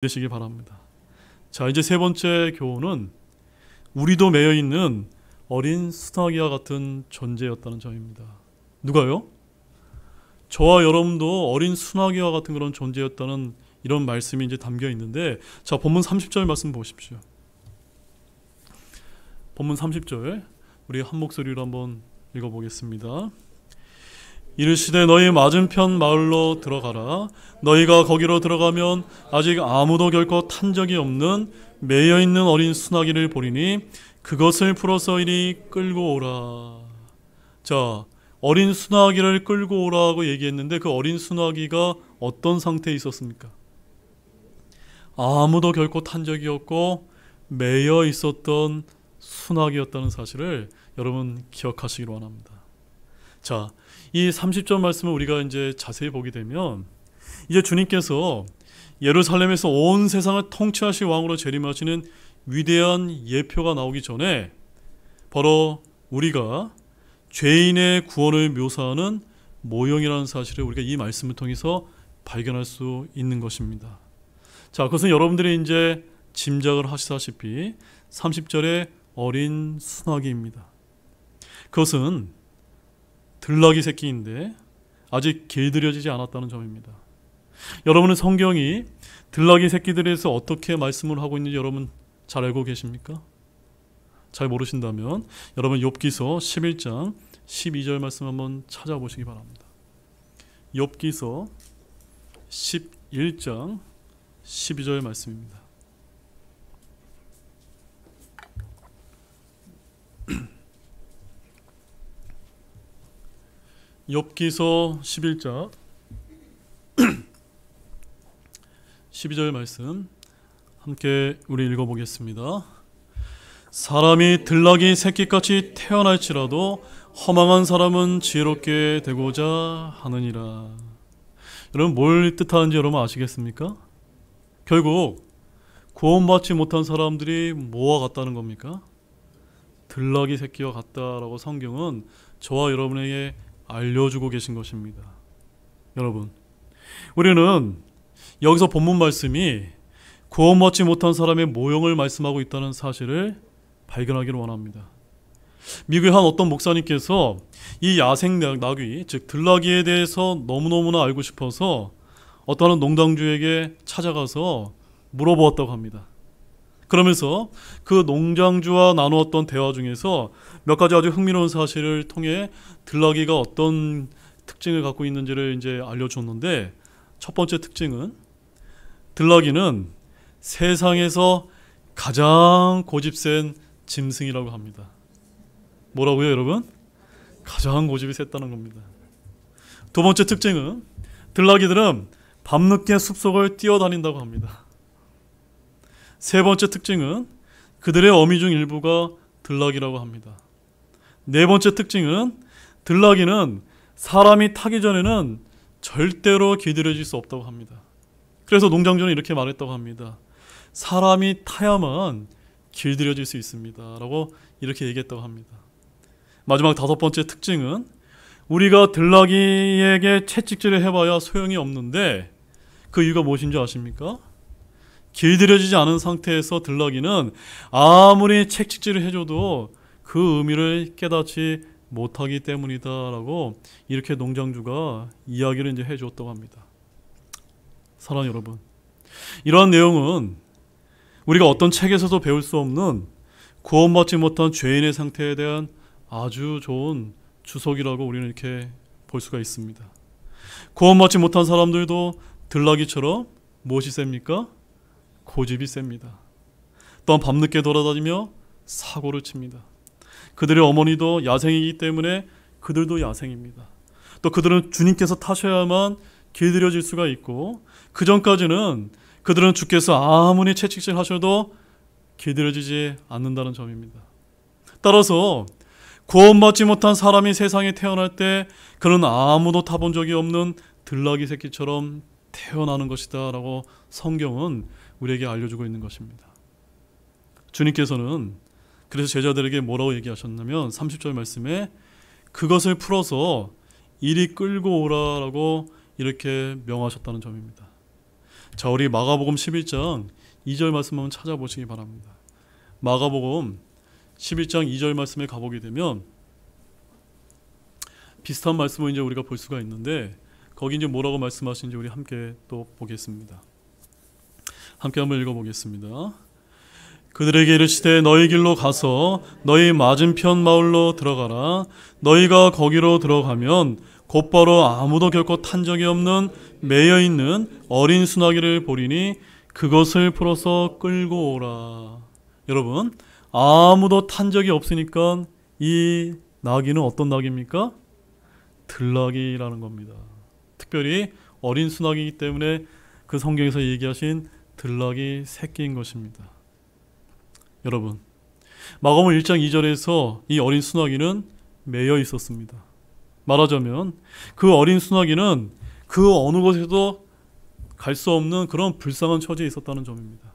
되시기 바랍니다. 자, 이제 세 번째 교훈은 우리도 매여 있는 어린 수나기와 같은 존재였다는 점입니다. 누가요? 저와 여러분도 어린 수나기와 같은 그런 존재였다는 이런 말씀이 이제 담겨 있는데, 자, 본문 30절 말씀 보십시오. 본문 30절 우리 한 목소리로 한번 읽어보겠습니다. 이르시되 너희 맞은편 마을로 들어가라. 너희가 거기로 들어가면 아직 아무도 결코 탄 적이 없는 매여있는 어린 수나기를 보리니 그것을 풀어서 이리 끌고 오라. 자, 어린 수나기를 끌고 오라고 얘기했는데 그 어린 수나기가 어떤 상태에 있었습니까? 아무도 결코 탄 적이 없고 매여 있었던 수나기였다는 사실을 여러분 기억하시기로 원합니다. 자, 이 30절 말씀을 우리가 이제 자세히 보게 되면 이제 주님께서 예루살렘에서 온 세상을 통치하실 왕으로 재림하시는 위대한 예표가 나오기 전에 바로 우리가 죄인의 구원을 묘사하는 모형이라는 사실을 우리가 이 말씀을 통해서 발견할 수 있는 것입니다. 자, 그것은 여러분들이 이제 짐작을 하시다시피 30절의 어린 수나기입니다. 그것은 들나귀 새끼인데 아직 길들여지지 않았다는 점입니다. 여러분은 성경이 들나귀 새끼들에 대해서 어떻게 말씀을 하고 있는지 여러분 잘 알고 계십니까? 잘 모르신다면 여러분 욥기서 11장 12절 말씀 한번 찾아보시기 바랍니다. 욥기서 11장 12절 말씀입니다. 욥기서 11장 12절 말씀 함께 우리 읽어보겠습니다. 사람이 들나귀 새끼같이 태어날지라도 허망한 사람은 지혜롭게 되고자 하느니라. 여러분 뭘 뜻하는지 여러분 아시겠습니까? 결국 구원받지 못한 사람들이 뭐와 같다는 겁니까? 들나귀 새끼와 같다라고 성경은 저와 여러분에게 알려주고 계신 것입니다. 여러분, 우리는 여기서 본문 말씀이 구원받지 못한 사람의 모형을 말씀하고 있다는 사실을 발견하기를 원합니다. 미국의 한 어떤 목사님께서 이 야생 나귀, 즉 들나귀에 대해서 너무너무나 알고 싶어서 어떤 농장주에게 찾아가서 물어보았다고 합니다. 그러면서 그 농장주와 나누었던 대화 중에서 몇 가지 아주 흥미로운 사실을 통해 들나귀가 어떤 특징을 갖고 있는지를 이제 알려줬는데, 첫 번째 특징은 들나귀는 세상에서 가장 고집센 짐승이라고 합니다. 뭐라고요, 여러분? 가장 고집이 셌다는 겁니다. 두 번째 특징은 들나귀들은 밤늦게 숲속을 뛰어다닌다고 합니다. 세 번째 특징은 그들의 어미 중 일부가 들나귀라고 합니다. 네 번째 특징은 들나귀는 사람이 타기 전에는 절대로 길들여질 수 없다고 합니다. 그래서 농장주는 이렇게 말했다고 합니다. 사람이 타야만 길들여질 수 있습니다 라고 이렇게 얘기했다고 합니다. 마지막 다섯 번째 특징은 우리가 들나귀에게 채찍질을 해봐야 소용이 없는데 그 이유가 무엇인지 아십니까? 길들여지지 않은 상태에서 들나귀는 아무리 채찍질을 해줘도 그 의미를 깨닫지 못하기 때문이다라고 이렇게 농장주가 이야기를 이제 해주었다고 합니다. 사랑하는 여러분, 이러한 내용은 우리가 어떤 책에서도 배울 수 없는 구원받지 못한 죄인의 상태에 대한 아주 좋은 주석이라고 우리는 이렇게 볼 수가 있습니다. 구원받지 못한 사람들도 들나귀처럼 무엇이 셉니까? 고집이 셉니다. 또한 밤늦게 돌아다니며 사고를 칩니다. 그들의 어머니도 야생이기 때문에 그들도 야생입니다. 또 그들은 주님께서 타셔야만 길들여질 수가 있고, 그 전까지는 그들은 주께서 아무리 채찍질 하셔도 길들여지지 않는다는 점입니다. 따라서 구원받지 못한 사람이 세상에 태어날 때 그는 아무도 타본 적이 없는 들나귀 새끼처럼 태어나는 것이다 라고 성경은 우리에게 알려주고 있는 것입니다. 주님께서는 그래서 제자들에게 뭐라고 얘기하셨냐면 30절 말씀에 그것을 풀어서 이리 끌고 오라라고 이렇게 명하셨다는 점입니다. 자, 우리 마가복음 11장 2절 말씀 한번 찾아보시기 바랍니다. 마가복음 11장 2절 말씀에 가보게 되면 비슷한 말씀을 이제 우리가 볼 수가 있는데, 거기 이제 뭐라고 말씀하시는지 우리 함께 또 보겠습니다. 함께 한번 읽어보겠습니다. 그들에게 이르시되 너희 길로 가서 너희 맞은편 마을로 들어가라. 너희가 거기로 들어가면 곧바로 아무도 결코 탄 적이 없는 매여 있는 어린 수나기를 보리니 그것을 풀어서 끌고 오라. 여러분, 아무도 탄 적이 없으니까 이 나귀는 어떤 나귀입니까? 들나귀라는 겁니다. 특별히 어린 수나기이기 때문에 그 성경에서 얘기하신 들나귀 새끼인 것입니다. 여러분, 마가복음 1장 2절에서 이 어린 수나기는 매여 있었습니다. 말하자면 그 어린 수나기는 그 어느 곳에도 갈 수 없는 그런 불쌍한 처지에 있었다는 점입니다.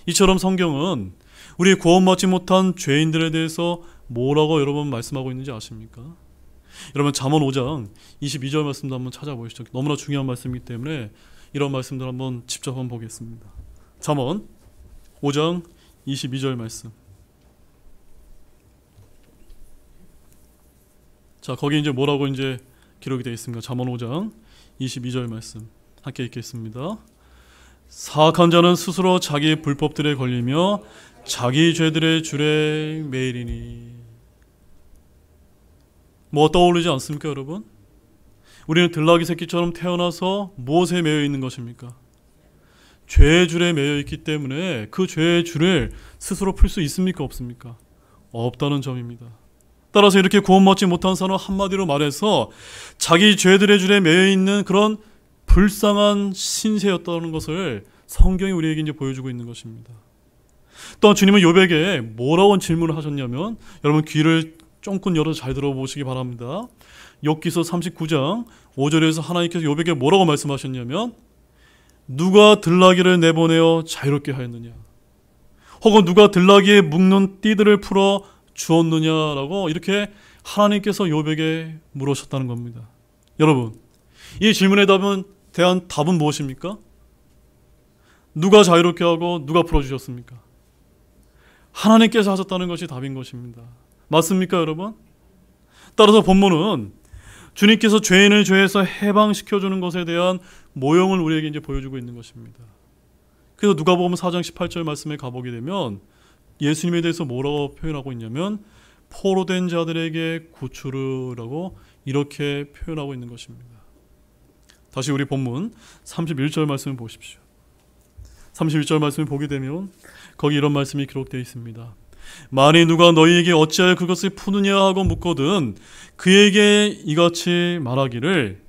이처럼 성경은 우리 구원받지 못한 죄인들에 대해서 뭐라고 여러분 말씀하고 있는지 아십니까? 여러분, 잠언 5장 22절 말씀도 한번 찾아보시죠. 너무나 중요한 말씀이기 때문에 이런 말씀들 한번 직접 한번 보겠습니다. 잠언 5장 22절 말씀. 자, 거기 이제 뭐라고 이제 기록이 되어 있습니까? 잠언 5장 22절 말씀 함께 읽겠습니다. 사악한 자는 스스로 자기 불법들에 걸리며 자기 죄들의 줄에 매이리니. 뭐 떠오르지 않습니까, 여러분? 우리는 들나귀 새끼처럼 태어나서 무엇에 매여 있는 것입니까? 죄의 줄에 매여 있기 때문에 그 죄의 줄을 스스로 풀 수 있습니까, 없습니까? 없다는 점입니다. 따라서 이렇게 구원받지 못한 사람은 한마디로 말해서 자기 죄들의 줄에 매여 있는 그런 불쌍한 신세였다는 것을 성경이 우리에게 이제 보여주고 있는 것입니다. 또 주님은 욥에게 뭐라고 질문을 하셨냐면, 여러분 귀를 쫑긋 열어서 잘 들어보시기 바랍니다. 욥기서 39장 5절에서 하나님께서 욥에게 뭐라고 말씀하셨냐면, 누가 들나귀를 내보내어 자유롭게 하였느냐, 혹은 누가 들나귀에 묶는 띠들을 풀어 주었느냐라고 이렇게 하나님께서 욥에게 물으셨다는 겁니다. 여러분, 이 질문에 대한 답은 무엇입니까? 누가 자유롭게 하고 누가 풀어주셨습니까? 하나님께서 하셨다는 것이 답인 것입니다. 맞습니까, 여러분? 따라서 본문은 주님께서 죄인을 죄에서 해방시켜주는 것에 대한 모형을 우리에게 이제 보여주고 있는 것입니다. 그래서 누가복음 4장 18절 말씀에 가보게 되면 예수님에 대해서 뭐라고 표현하고 있냐면, 포로된 자들에게 구출이라고 이렇게 표현하고 있는 것입니다. 다시 우리 본문 31절 말씀을 보십시오. 31절 말씀을 보게 되면 거기 이런 말씀이 기록되어 있습니다. 만일 누가 너희에게 어찌하여 그것을 푸느냐 하고 묻거든 그에게 이같이 말하기를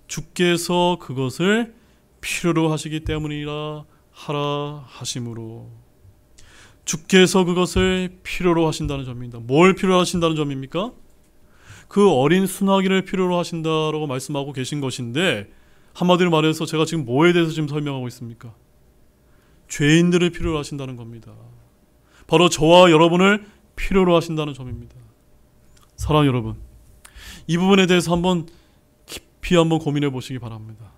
주께서 그것을 필요로 하시기 때문이라 하라 하심으로. 주께서 그것을 필요로 하신다는 점입니다. 뭘 필요로 하신다는 점입니까? 그 어린 수나기를 필요로 하신다라고 말씀하고 계신 것인데, 한마디로 말해서 제가 지금 뭐에 대해서 지금 설명하고 있습니까? 죄인들을 필요로 하신다는 겁니다. 바로 저와 여러분을 필요로 하신다는 점입니다. 사랑하는 여러분, 이 부분에 대해서 한번 깊이 한번 고민해 보시기 바랍니다.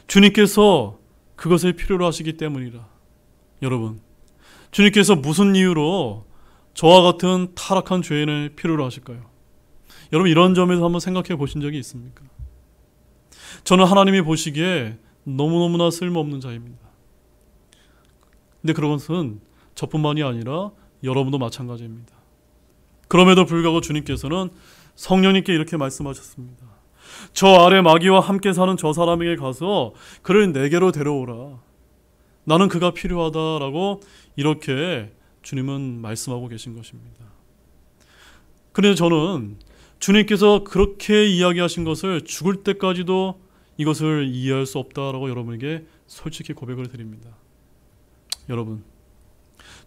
주님께서 그것을 필요로 하시기 때문이라. 여러분, 주님께서 무슨 이유로 저와 같은 타락한 죄인을 필요로 하실까요? 여러분, 이런 점에서 한번 생각해 보신 적이 있습니까? 저는 하나님이 보시기에 너무너무나 쓸모없는 자입니다. 근데 그런 것은 저뿐만이 아니라 여러분도 마찬가지입니다. 그럼에도 불구하고 주님께서는 성령님께 이렇게 말씀하셨습니다. 저 아래 마귀와 함께 사는 저 사람에게 가서 그를 내게로 데려오라. 나는 그가 필요하다라고 이렇게 주님은 말씀하고 계신 것입니다. 그런데 저는 주님께서 그렇게 이야기하신 것을 죽을 때까지도 이것을 이해할 수 없다라고 여러분에게 솔직히 고백을 드립니다. 여러분,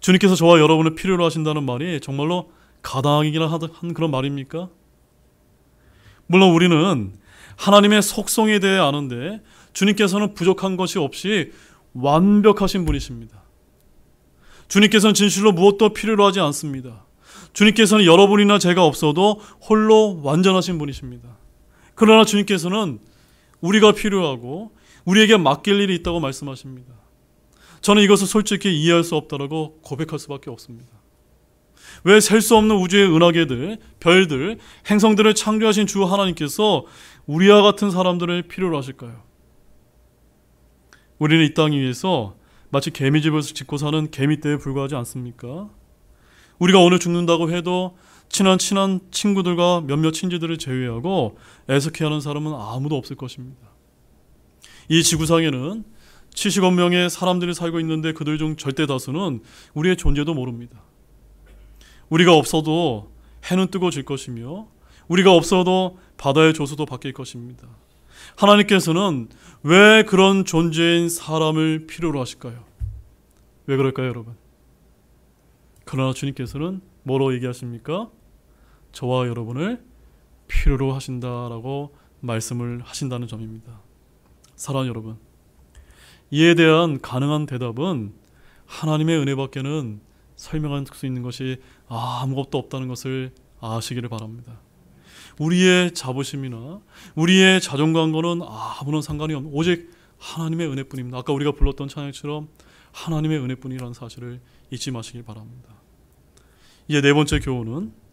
주님께서 저와 여러분을 필요로 하신다는 말이 정말로 가당이긴 한 그런 말입니까? 물론 우리는 하나님의 속성에 대해 아는데 주님께서는 부족한 것이 없이 완벽하신 분이십니다. 주님께서는 진실로 무엇도 필요로 하지 않습니다. 주님께서는 여러분이나 제가 없어도 홀로 완전하신 분이십니다. 그러나 주님께서는 우리가 필요하고 우리에게 맡길 일이 있다고 말씀하십니다. 저는 이것을 솔직히 이해할 수 없다라고 고백할 수밖에 없습니다. 왜 셀 수 없는 우주의 은하계들, 별들, 행성들을 창조하신 주 하나님께서 우리와 같은 사람들을 필요로 하실까요? 우리는 이 땅 위에서 마치 개미집을 짓고 사는 개미떼에 불과하지 않습니까? 우리가 오늘 죽는다고 해도 친한 친구들과 몇몇 친지들을 제외하고 애석해하는 사람은 아무도 없을 것입니다. 이 지구상에는 70억 명의 사람들이 살고 있는데 그들 중 절대 다수는 우리의 존재도 모릅니다. 우리가 없어도 해는 뜨고 질 것이며 우리가 없어도 바다의 조수도 바뀔 것입니다. 하나님께서는 왜 그런 존재인 사람을 필요로 하실까요? 왜 그럴까요, 여러분? 그러나 주님께서는 뭐로 얘기하십니까? 저와 여러분을 필요로 하신다라고 말씀을 하신다는 점입니다. 사랑하는 여러분, 이에 대한 가능한 대답은 하나님의 은혜밖에는 설명할 수 있는 것이 아무것도 없다는 것을 아시기를 바랍니다. 우리의 자부심이나 우리의 자존감과는 아무런 상관이 없는 오직 하나님의 은혜뿐입니다. 아까 우리가 불렀던 찬양처럼 하나님의 은혜뿐이라는 사실을 잊지 마시길 바랍니다. 이제 네 번째 교훈은